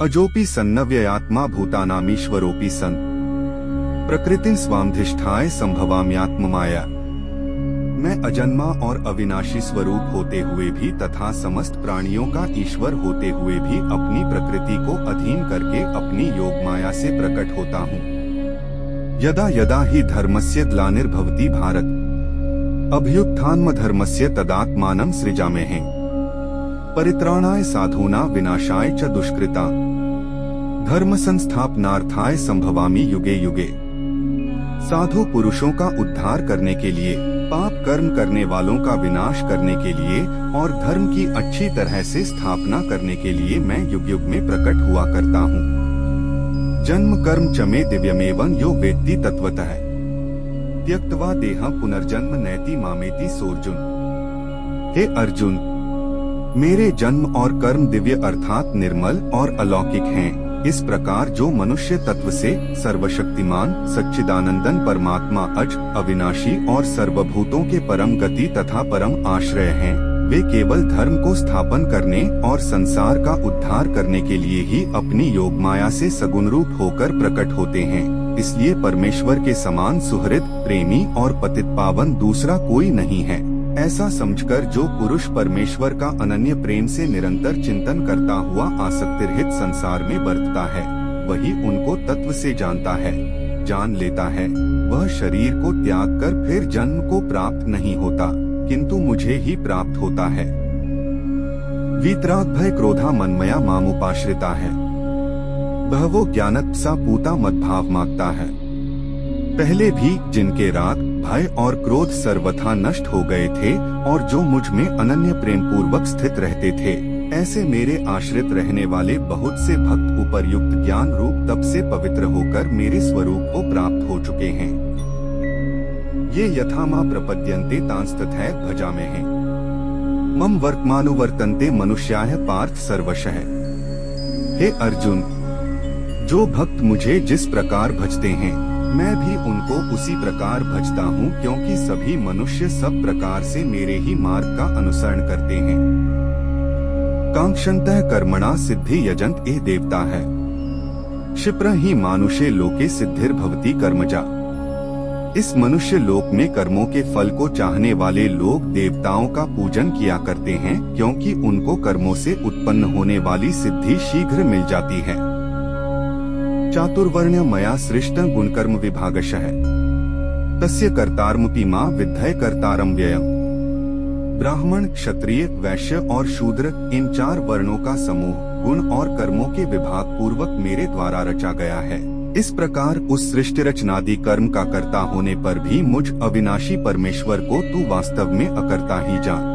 अजोपि सन्नव्ययात्मा भूतानामीश्वरोऽपि सन् प्रकृतिं स्वामधिष्ठाय संभवाम्यात्ममाया। मैं अजन्मा और अविनाशी स्वरूप होते हुए भी तथा समस्त प्राणियों का ईश्वर होते हुए भी अपनी प्रकृति को अधीन करके अपनी योग माया से प्रकट होता हूँ। यदा यदा हि धर्मस्य ग्लानिर्भवति भारत अभ्युत्थानमधर्मस्य तदात्मानं सृजाम्यहम् परित्राणाय साधूनां विनाशाय च दुष्कृता धर्म संस्थापनार्थाय संभवामि युगे युगे। साधु पुरुषों का उद्धार करने के लिए, पाप कर्म करने वालों का विनाश करने के लिए और धर्म की अच्छी तरह से स्थापना करने के लिए मैं युग युग में प्रकट हुआ करता हूँ। जन्म कर्म च मे दिव्यमेवं यो वेत्ति तत्वतः त्यक्त्वा देहं पुनर्जन्म नैति मामेति सोऽर्जुन। हे अर्जुन, मेरे जन्म और कर्म दिव्य अर्थात निर्मल और अलौकिक हैं। इस प्रकार जो मनुष्य तत्व से सर्वशक्तिमान सच्चिदानंदन परमात्मा अज अविनाशी और सर्वभूतों के परम गति तथा परम आश्रय हैं, वे केवल धर्म को स्थापन करने और संसार का उद्धार करने के लिए ही अपनी योग माया से सगुण रूप होकर प्रकट होते हैं। इसलिए परमेश्वर के समान सुहृद, प्रेमी और पतित पावन दूसरा कोई नहीं है। ऐसा समझकर जो पुरुष परमेश्वर का अनन्य प्रेम से निरंतर चिंतन करता हुआ आसक्तिरहित संसार में बरतता है, वही उनको तत्व से जानता है, जान लेता है। वह शरीर को त्याग कर फिर जन्म को प्राप्त नहीं होता, किंतु मुझे ही प्राप्त होता है। वीतराग भय क्रोधा मनमया मामुपाश्रिता है, बहवो ज्ञानत सा पूता मद्भाव मांगता है। पहले भी जिनके राग, भय और क्रोध सर्वथा नष्ट हो गए थे और जो मुझ में अनन्य प्रेम पूर्वक स्थित रहते थे, ऐसे मेरे आश्रित रहने वाले बहुत से भक्त उपर्युक्त ज्ञान रूप तप से पवित्र होकर मेरे स्वरूप को प्राप्त हो चुके हैं। ये यथा मां प्रपद्यन्ते तांस्तथैव भजाम्यहम् मम वर्तमानुवर्तन्ते मनुष्याः पार्थ सर्वशः। हे अर्जुन, जो भक्त मुझे जिस प्रकार भजते हैं, मैं भी उनको उसी प्रकार भजता हूँ, क्योंकि सभी मनुष्य सब प्रकार से मेरे ही मार्ग का अनुसरण करते हैं। कांक्षन्तः कर्मणा सिद्धि यजन्त एह देवता है, क्षिप्र ही मानुषे लोके सिद्धिर्भवति कर्मजा। इस मनुष्य लोक में कर्मों के फल को चाहने वाले लोग देवताओं का पूजन किया करते हैं, क्योंकि उनको कर्मों से उत्पन्न होने वाली सिद्धि शीघ्र मिल जाती है। चातुर्वर्ण्य मया सृष्ट गुणकर्म विभागशः तस्य कर्तारमपि मां विद्धय कर्तारं व्ययम्। ब्राह्मण, क्षत्रिय, वैश्य और शूद्र, इन 4 वर्णों का समूह गुण और कर्मों के विभाग पूर्वक मेरे द्वारा रचा गया है। इस प्रकार उस सृष्टि रचनादि कर्म का कर्ता होने पर भी मुझ अविनाशी परमेश्वर को तू वास्तव में अकर्ता ही जान।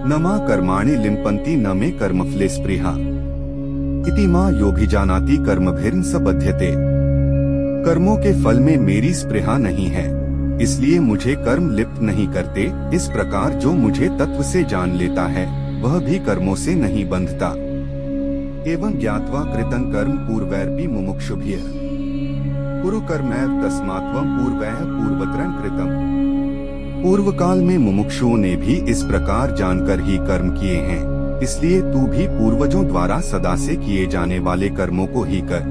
न मां कर्माणि लिम्पन्ति न मे कर्मफले स्पृहा इति मां योऽभिजानाति कर्मभिर्न स बध्यते। कर्मों के फल में मेरी स्पृहा नहीं है, इसलिए मुझे कर्म लिप्त नहीं करते। इस प्रकार जो मुझे तत्व से जान लेता है, वह भी कर्मों से नहीं बंधता। एवं ज्ञात्वा कृतं कर्म पूर्वैरपि मुमुक्षुभिः कुरु कर्मैव तस्मात्त्वं पूर्वैः पूर्वत्रं कृतम्। पूर्व काल में मुमुक्षुओं ने भी इस प्रकार जानकर ही कर्म किए हैं, इसलिए तू भी पूर्वजों द्वारा सदा से किए जाने वाले कर्मों को ही कर।